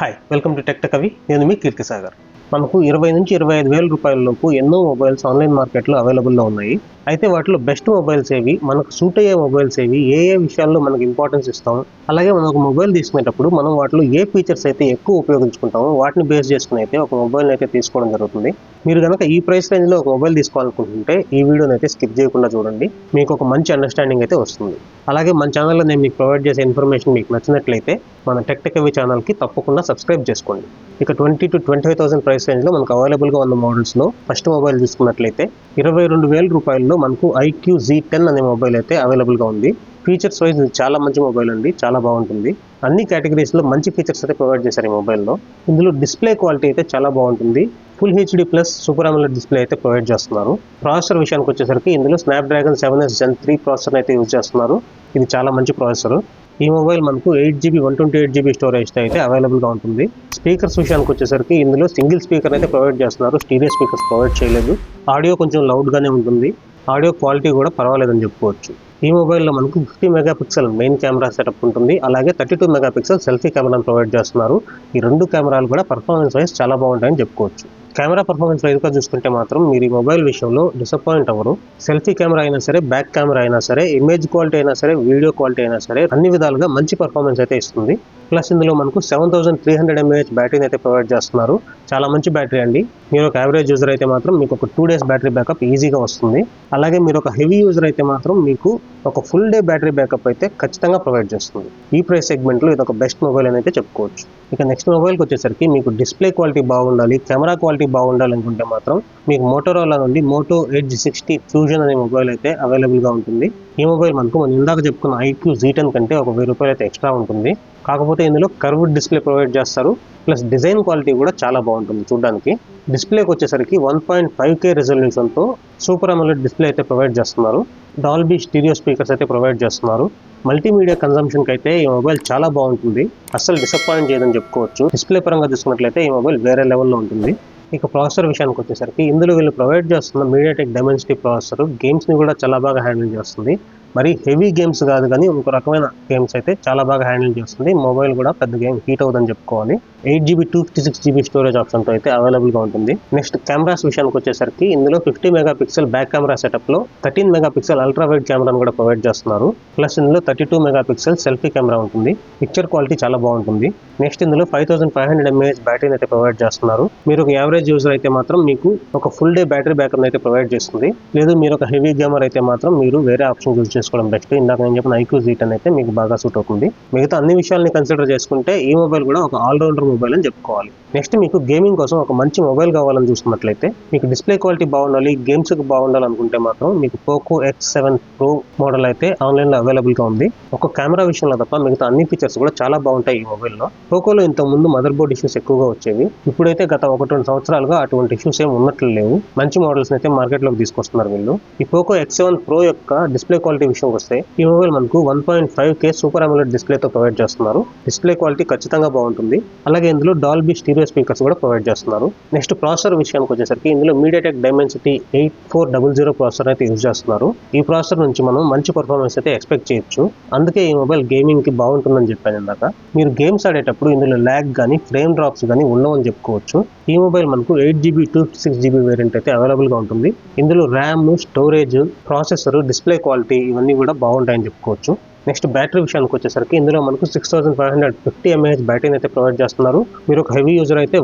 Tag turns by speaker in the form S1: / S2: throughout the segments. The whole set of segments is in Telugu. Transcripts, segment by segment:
S1: హాయ్, వెల్కమ్ టు టెక్ కవి. నేను మీ కీర్తి సాగర్. మనకు 20 నుంచి 25,000 రూపాయలలోపు ఎన్నో మొబైల్స్ ఆన్లైన్ మార్కెట్లో అవైలబుల్లో ఉన్నాయి. అయితే వాటిలో బెస్ట్ మొబైల్స్ ఏవి, మనకు సూట్ అయ్యే మొబైల్స్ ఏవి, ఏ విషయాల్లో మనకు ఇంపార్టెన్స్ ఇస్తాం, అలాగే మనం ఒక మొబైల్ తీసుకునేటప్పుడు మనం వాటిలో ఏ ఫీచర్స్ అయితే ఎక్కువ ఉపయోగించుకుంటామో వాటిని బేస్ చేసుకుని అయితే ఒక మొబైల్ని అయితే తీసుకోవడం జరుగుతుంది. మీరు కనుక ఈ ప్రైస్ రేంజ్లో ఒక మొబైల్ తీసుకోవాలనుకుంటుంటే ఈ వీడియోని అయితే స్కిప్ చేయకుండా చూడండి. మీకు ఒక మంచి అండర్స్టాండింగ్ అయితే వస్తుంది. అలాగే మన ఛానల్లో నేను మీకు ప్రొవైడ్ చేసే ఇన్ఫర్మేషన్ మీకు నచ్చినట్లయితే మన టెక్ కవి ఛానల్కి తప్పకుండా సబ్స్క్రైబ్ చేసుకోండి. ఇక 20 to 25,000 ప్రైస్ రేంజ్లో మనకు అవైలబుల్గా ఉన్న మోడల్స్లో ఫస్ట్ మొబైల్ తీసుకున్నట్లయితే 22,000 రూపాయల్లో మనకు IQ Z10 అనే మొబైల్ అయితే అవైలబుల్గా ఉంది. ఫీచర్స్ వైజ్ ఇది చాలా మంచి మొబైల్ అండి, చాలా బాగుంటుంది. అన్ని కేటగిరీస్లో మంచి ఫీచర్స్ అయితే ప్రొవైడ్ చేశారు ఈ మొబైల్లో. ఇందులో డిస్ప్లే క్వాలిటీ అయితే చాలా బాగుంటుంది. Full HD+ super AMOLED display అయితే ప్రొవైడ్ చేస్తున్నారు. ప్రాసెసర్ విషయానికి వచ్చేసరికి ఇందులో Snapdragon 7S Gen 3 ప్రాసెసర్ అయితే యూజ్ చేస్తున్నారు. ఇది చాలా మంచి ప్రాసెసర్. ఈ మొబైల్ మనకు 8GB 128GB స్టోరేజ్తో అయితే అవైలబుల్గా ఉంటుంది. స్పీకర్స్ విషయానికి వచ్చేసరికి ఇందులో సింగిల్ స్పీకర్ అయితే ప్రొవైడ్ చేస్తున్నారు, స్టీరియో స్పీకర్స్ ప్రొవైడ్ చేయలేదు. ఆడియో కొంచెం లౌడ్గానే ఉంటుంది. ఆడియో క్వాలిటీ కూడా పర్వాలేదని చెప్పుకోవచ్చు. ఈ మొబైల్లో మనకు 50 మెగాపిక్సెల్ మెయిన్ కెమెరా సెటప్ ఉంటుంది. అలాగే 32 మెగాపిక్సెల్ సెల్ఫీ కెమెరాను ప్రొవైడ్ చేస్తున్నారు. ఈ రెండు కెమెరాలు కూడా పర్ఫార్మెన్స్ వైజ్ చాలా బాగుంటాయని చెప్పుకోవచ్చు. కెమెరా పర్ఫార్మెన్స్ వైజ్గా చూసుకుంటే మాత్రం మీరు ఈ మొబైల్ విషయంలో డిసప్పాయింట్ అవ్వరు. సెల్ఫీ కెమెరా అయినా సరే, బ్యాక్ కెమెరా అయినా సరే, ఇమేజ్ క్వాలిటీ అయినా సరే, వీడియో క్వాలిటీ అయినా సరే, అన్ని విధాలుగా మంచి పర్ఫార్మెన్స్ అయితే ఇస్తుంది. ప్లస్ ఇందులో మనకు 7300 mAh బ్యాటరీని అయితే ప్రొవైడ్ చేస్తున్నారు. చాలా మంచి బ్యాటరీ అండి. మీరు ఒక యావరేజ్ యూజర్ అయితే మాత్రం మీకు ఒక 2 days బ్యాటరీ బ్యాకప్ ఈజీగా వస్తుంది. అలాగే మీరు ఒక హెవీ యూజర్ అయితే మాత్రం మీకు ఒక ఫుల్ డే బ్యాటరీ బ్యాకప్ అయితే ఖచ్చితంగా ప్రొవైడ్ చేస్తుంది. ఈ ప్రైస్ సెగ్మెంట్లో ఇది ఒక బెస్ట్ మొబైల్ అని అయితే చెప్పుకోవచ్చు. ఇక నెక్స్ట్ మొబైల్కి వచ్చేసరికి మీకు డిస్ప్లే క్వాలిటీ బాగుండాలి, కెమెరా క్వాలిటీ బాగుండాలి అనుకుంటే మాత్రం మీకు మోటోరోలా నుండి Moto Edge 60 Fusion అనే మొబైల్ అయితే అవైలబుల్గా ఉంటుంది. ఈ మొబైల్ మనకు మనం ఇందాక చెప్పుకున్న IQ Z10 కంటే ఒక 1000 రూపాయలు అయితే ఎక్స్ట్రా ఉంటుంది. కాకపోతే ఇందులో కర్వ్డ్ డిస్ప్లే ప్రొవైడ్ చేస్తారు. ప్లస్ డిజైన్ క్వాలిటీ కూడా చాలా బాగుంటుంది చూడడానికి. డిస్ప్లేకి వచ్చేసరికి 1.5K రెజల్యూషన్తో సూపర్ AMOLED డిస్ప్లే అయితే ప్రొవైడ్ చేస్తున్నారు. డాల్బీ స్టీరియో స్పీకర్స్ అయితే ప్రొవైడ్ చేస్తున్నారు. మల్టీమీడియా కన్జంప్షన్కి అయితే ఈ మొబైల్ చాలా బాగుంటుంది, అస్సలు డిసప్పాయింట్ చేయదని చెప్పుకోవచ్చు. డిస్ప్లే పరంగా చూసుకున్నట్లయితే ఈ మొబైల్ వేరే లెవెల్లో ఉంటుంది. ఇక ప్రాసెసర్ విషయానికి వచ్చేసరికి ఇందులో వీళ్ళు ప్రొవైడ్ చేస్తున్న MediaTek Dimensity ప్రాసెసర్ గేమ్స్ని కూడా చాలా బాగా హ్యాండిల్ చేస్తుంది. మరి హెవీ గేమ్స్ కాదు కానీ ఇంకో రకమైన గేమ్స్ అయితే చాలా బాగా హ్యాండిల్ చేస్తుంది. మొబైల్ కూడా పెద్ద గేమ్ హీట్ అవుతుందని చెప్పుకోవాలి. 8GB 256GB స్టోరేజ్ ఆప్షన్తో అయితే అవైలబుల్గా ఉంటుంది. నెక్స్ట్ కెమెరాస్ విషయానికి వచ్చేసరికి ఇందులో 50 మెగాపిక్సెల్ బ్యాక్ కెమెరా సెటప్లో 13 మెగాపిక్సెల్ అల్ట్రా వైడ్ కెమెరాను కూడా ప్రొవైడ్ చేస్తున్నారు. ప్లస్ ఇందులో 32 మెగాపిక్సెల్ సెల్ఫీ కెమెరా ఉంటుంది. పిక్చర్ క్వాలిటీ చాలా బాగుంటుంది. నెక్స్ట్ ఇందులో 5500 mAh బ్యాటరీని అయితే ప్రొవైడ్ చేస్తున్నారు. మీరు ఒక యావరేజ్ యూజర్ అయితే మాత్రం మీకు ఒక ఫుల్ డే బ్యాటరీ బ్యాకప్ అయితే ప్రొవైడ్ చేస్తుంది. లేదు మీరు ఒక హెవీ గేమర్ అయితే మాత్రం మీరు వేరే ఆప్షన్ యూజ్ చేసుకోవడం బెస్ట్. ఇందాక నేను చెప్పిన IQ Z10 అయితే మీకు బాగా సూట్ అవుతుంది. మిగతా అన్ని విషయాల్ని కన్సిడర్ చేసుకుంటే ఈ మొబైల్ కూడా ఒక ఆల్రౌండర్ మొబైల్ అని చెప్పుకోవాలి. నెక్స్ట్ మీకు గేమింగ్ కోసం ఒక మంచి మొబైల్ కావాలని చూసుకున్నట్లయితే మీకు డిస్ప్లే క్వాలిటీ బాగుండాలి, గేమ్స్కి బాగుండాలనుకుంటే మాత్రం మీకు Poco X7 Pro మోడల్ అయితే ఆన్లైన్లో అవైలబుల్గా ఉంది. ఒక కెమెరా విషయంలో తప్ప మిగతా అన్ని ఫీచర్స్ కూడా చాలా బాగుంటాయి ఈ మొబైల్లో. పోకోలో ఇంతకుముందు మదర్ బోర్డ్ ఇష్యూస్ ఎక్కువగా వచ్చేవి. ఇప్పుడైతే గత 1-2 సంవత్సరాలుగా అటువంటి ఇష్యూస్ ఏమి ఉన్నట్లు లేవు. మంచి మోడల్స్ అయితే మార్కెట్లోకి తీసుకొస్తున్నారు వీళ్ళు. ఈ Poco X7 Pro యొక్క డిస్ప్లే క్వాలిటీ విషయంకి వస్తే ఈ మొబైల్ మనకు 1.5K సూపర్ AMOLED డిస్ప్లేతో ప్రొవైడ్ చేస్తున్నారు. డిస్ప్లే క్వాలిటీ ఖచ్చితంగా బాగుంటుంది. అలాగే ఇందులో డాల్బీ స్టీరియో స్పీకర్స్ కూడా ప్రొవైడ్ చేస్తున్నారు. నెక్స్ట్ ప్రాసెసర్ విషయానికి వచ్చేసరికి ఇందులో MediaTek Dimensity 8400 ప్రాసెసర్ అయితే యూజ్ చేస్తున్నారు. ఈ ప్రాసెసర్ నుంచి మనం మంచి పర్ఫార్మెన్స్ అయితే ఎక్స్పెక్ట్ చేయొచ్చు. అందుకే ఈ మొబైల్ గేమింగ్ కి బాగుంటుందని చెప్పాను ఇందాక. మీరు గేమ్స్ ఆడేటప్పుడు ఇందులో ల్యాగ్ కానీ ఫ్రేమ్ డ్రాప్స్ కానీ ఉండవని చెప్పుకోవచ్చు. ఈ మొబైల్ మనకు 8GB 256GB వేరియంట్ అయితే అవైలబుల్గా ఉంటుంది. ఇందులో RAM, storage, processor, display quality ఇవన్నీ కూడా బాగుంటాయని చెప్పుకోవచ్చు. నెక్స్ట్ బ్యాటరీ విషయానికి వచ్చేసరికి ఇందులో మనకు 6550 mAh బ్యాటరీని అయితే ప్రొవైడ్ చేస్తున్నారు. మీరు ఒక హెవీ యూజర్ అయితే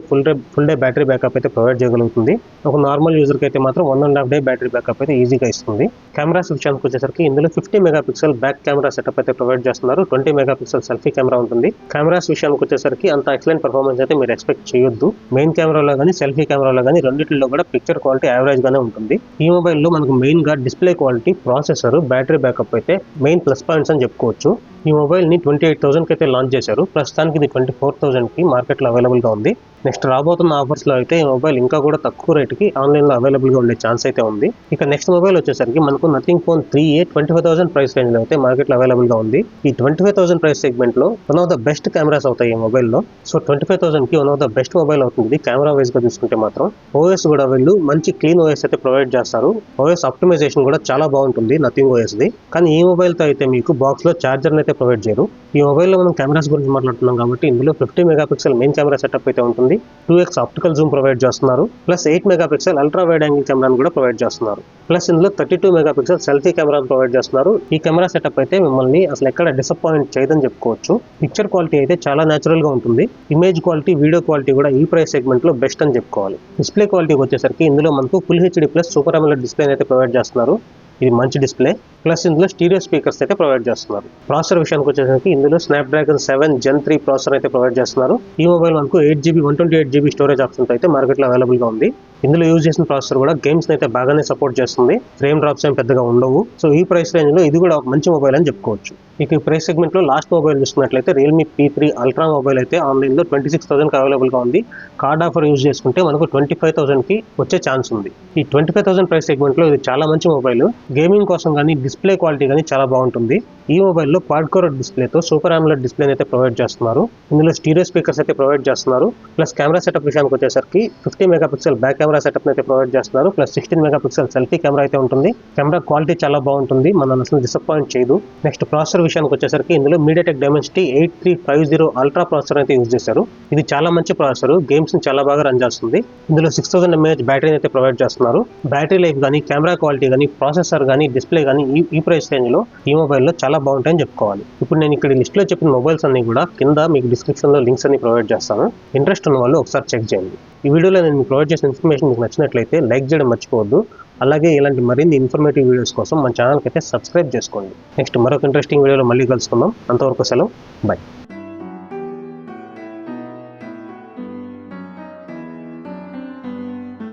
S1: ఫుల్ డే బ్యాటరీ బ్యాకప్ అయితే ప్రొవైడ్ చేయగలుగుతుంది. ఒక నార్మల్ యూజర్కి అయితే మాత్రం 1.5 day బ్యాటరీ బ్యాకప్ అయితే ఈజీగా ఇస్తుంది. కెమెరాస్ విషయానికి వచ్చేసరికి ఇందులో 50 మెగాపిక్సెల్ బ్యాక్ కెమెరా సెటప్ అయితే ప్రొవైడ్ చేస్తున్నారు. 20 మెగాపిక్సెల్ సెల్ఫీ కెమెరా ఉంటుంది. కెమెరాస్ విషయానికి వచ్చేసరికి అంత ఎక్సలెంట్ పర్ఫార్మెన్స్ అయితే మీరు ఎక్స్పెక్ట్ చేయొద్దు. మెయిన్ కెమెరాలో కానీ సెల్ఫీ కెమెరాలో కానీ రెండింటిలో కూడా పిక్చర్ క్వాలిటీ యావరేజ్ గానే ఉంటుంది. ఈ మొబైల్లో మనకు మెయిన్ గా display quality, processor, battery backup అయితే మెయిన్ ప్లస్ పాయింట్స్ అని చెప్పుకోవచ్చు. ఈ మొబైల్ని 28,000కి అయితే లాంచ్ చేశారు. ప్రస్తుతానికి ఇది 24,000కి మార్కెట్లో అవైలబుల్గా ఉంది. నెక్స్ట్ రాబోతున్న ఆఫర్స్లో అయితే ఈ మొబైల్ ఇంకా కూడా తక్కువ రేటుకి ఆన్లైన్లో అవైలబుల్గా ఉండే ఛాన్స్ అయితే ఉంది. ఇక నెక్స్ట్ మొబైల్ వచ్చేసరికి మనకు నథింగ్ ఫోన్ 3A 25,000 ప్రైస్ రేంజ్లో అయితే మార్కెట్లో అవైలబుల్గా ఉంది. ఈ 25,000 ప్రైస్ సెగ్మెంట్లో one of the best cameras అవుతాయి ఈ మొబైల్లో. సో 25,000కి one of the best mobile అవుతుంది కెమెరా వైజ్గా చూసుకుంటే మాత్రం. ఓఎస్ కూడా వీళ్ళు మంచి క్లీన్ ఓఎస్ అయితే ప్రొవైడ్ చేస్తారు. ఓఎస్ ఆప్టిమైజేషన్ కూడా చాలా బాగుంటుంది నథింగ్ ఓఎస్ది. కానీ ఈ మొబైల్తో అయితే మీకు మీకు బాక్స్లో ఛార్జర్ని అయితే ప్రొవైడ్ చేయరు. ఈ మొబైల్లో మనం కెమెరాస్ గురించి మాట్లాడుతున్నాం కాబట్టి ఇందులో 50 మెగాపిక్సెల్ మెయిన్ కెమెరా సెటప్ అయితే ఉంటుంది. 2x ఆప్టికల్ జూమ్ ప్రొవైడ్ చేస్తున్నారు. Plus 8 megapixel ultra wide angle కెమెరాను కూడా ప్రొవైడ్ చేస్తున్నారు. ప్లస్ ఇందులో 32 మెగాపిక్సెల్ సెల్ఫీ కెమెరాను ప్రొవైడ్ చేస్తున్నారు. ఈ కెమెరా సెటప్ అయితే మిమ్మల్ని అసలు ఎక్కడ డిసప్పాయింట్ చేయదని చెప్పుకోవచ్చు. పిక్చర్ క్వాలిటీ అయితే చాలా న్యాచురల్ గా ఉంటుంది. ఇమేజ్ క్వాలిటీ, వీడియో క్వాలిటీ కూడా ఈ ప్రైస్ సెగ్మెంట్ లో బెస్ట్ అని చెప్పుకోవాలి. డిస్ప్లే క్వాలిటీకి వచ్చేసరికి ఇందులో మనకు full HD plus super AMOLED display అయితే ప్రొవైడ్ చేస్తున్నారు. ఇది మంచి డిస్ప్లే. ప్లస్ ఇందులో స్టీరియో స్పీకర్స్ అయితే ప్రొవైడ్ చేస్తున్నారు. ప్రాసెసర్ విషయానికి వచ్చేసరికి ఇందులో స్నాప్డ్రాగన్ 7 Gen 3 ప్రాసెసర్ అయితే ప్రొవైడ్ చేస్తున్నారు. ఈ మొబైల్ మనకు 8GB 128GB స్టోరేజ్ ఆప్షన్ అయితే మార్కెట్లో అవైలబుల్ గా ఉంది. ఇందులో యూజ్ చేసిన ప్రాసెసర్ కూడా గేమ్స్ అయితే బాగానే సపోర్ట్ చేస్తుంది. ఫ్రేమ్ డ్రాప్స్ ఏం పెద్దగా ఉండవు. సో ఈ ప్రైస్ రేంజ్ లో ఇది కూడా ఒక మంచి మొబైల్ అని చెప్పుకోవచ్చు. ఇక ఈ ప్రైస్ సెగ్మెంట్ లో లాస్ట్ మొబైల్ చూసుకున్నట్లయితే రియల్మీ P3 అల్ట్రా మొబైల్ అయితే ఆన్లైన్ లో 26,000 కి అవైలబుల్ గా ఉంది. కార్డ్ ఆఫర్ యూజ్ చేసుకుంటే మనకు 25,000 కి వచ్చే ఛాన్స్ ఉంది. ఈ 25,000 ప్రైస్ సెగ్మెంట్ లో ఇది చాలా మంచి మొబైల్. గేమింగ్ కోసం కానీ డిస్ప్లే క్వాలిటీ కానీ చాలా బాగుంటుంది. ఈ మొబైల్లో క్వాడ్ కోర్ డిస్ప్లేతో సూపర్ AMOLED డిస్ప్లే అయితే ప్రొవైడ్ చేస్తున్నారు. ఇందులో స్టీరియో స్పీకర్స్ అయితే ప్రొవైడ్ చేస్తున్నారు. ప్లస్ కెమెరా సెటప్ విషయానికి వచ్చేసరికి 50 మెగాపిక్సెల్ బ్యాక్ కెమెరా సెటప్ అయితే ప్రొవైడ్ చేస్తున్నారు. ప్లస్ 16 మెగాపిక్సెల్ సెల్ఫీ కెమెరా అయితే ఉంటుంది. కెమెరా క్వాలిటీ చాలా బాగుంటుంది, మనం అసలు డిసప్పాయింట్ చేయదు. నెక్స్ట్ ప్రాసెసర్ విషయానికి వచ్చేసరికి ఇందులో MediaTek Dimensity 8350 అల్ట్రా ప్రాసెసర్ అయితే యూజ్ చేశారు. ఇది చాలా మంచి ప్రాసెసర్, గేమ్స్ ని చాలా బాగా రన్ చేస్తుంది. ఇందులో 6000 mAh బ్యాటరీని అయితే ప్రొవైడ్ చేస్తున్నారు. బ్యాటరీ లైఫ్ కానీ, కెమెరా క్వాలిటీ కానీ, ప్రాసెసర్ కానీ, డిస్ప్లే కానీ ఈ ప్రైస్ రేంజ్ లో ఈ మొబైల్లో చాలా బాగుంటాయని చెప్పుకోవాలి. ఇప్పుడు నేను ఇక్కడ లిస్ట్ లో చెప్పిన మొబైల్స్ అన్ని కూడా కింద మీకు డిస్క్రిప్షన్ లో లింక్స్ అన్ని ప్రొవైడ్ చేస్తాను. ఇంట్రెస్ట్ ఉన్న వాళ్ళు ఒకసారి చెక్ చేయండి. ఈ వీడియోలో నేను మీకు ప్రొవైడ్ చేసిన ఇన్ఫర్మేషన్ మీకు నచ్చినట్లయితే లైక్ చేయడం మర్చిపోవద్దు. అలాగే ఇలాంటి మరిన్ని ఇన్ఫర్మేటివ్ వీడియోస్ కోసం మన ఛానల్కి అయితే సబ్స్క్రైబ్ చేసుకోండి. నెక్స్ట్ మరొక ఇంట్రెస్టింగ్ వీడియోలో మళ్ళీ కలుసుకుందాం. అంతవరకు సెలవు, బై.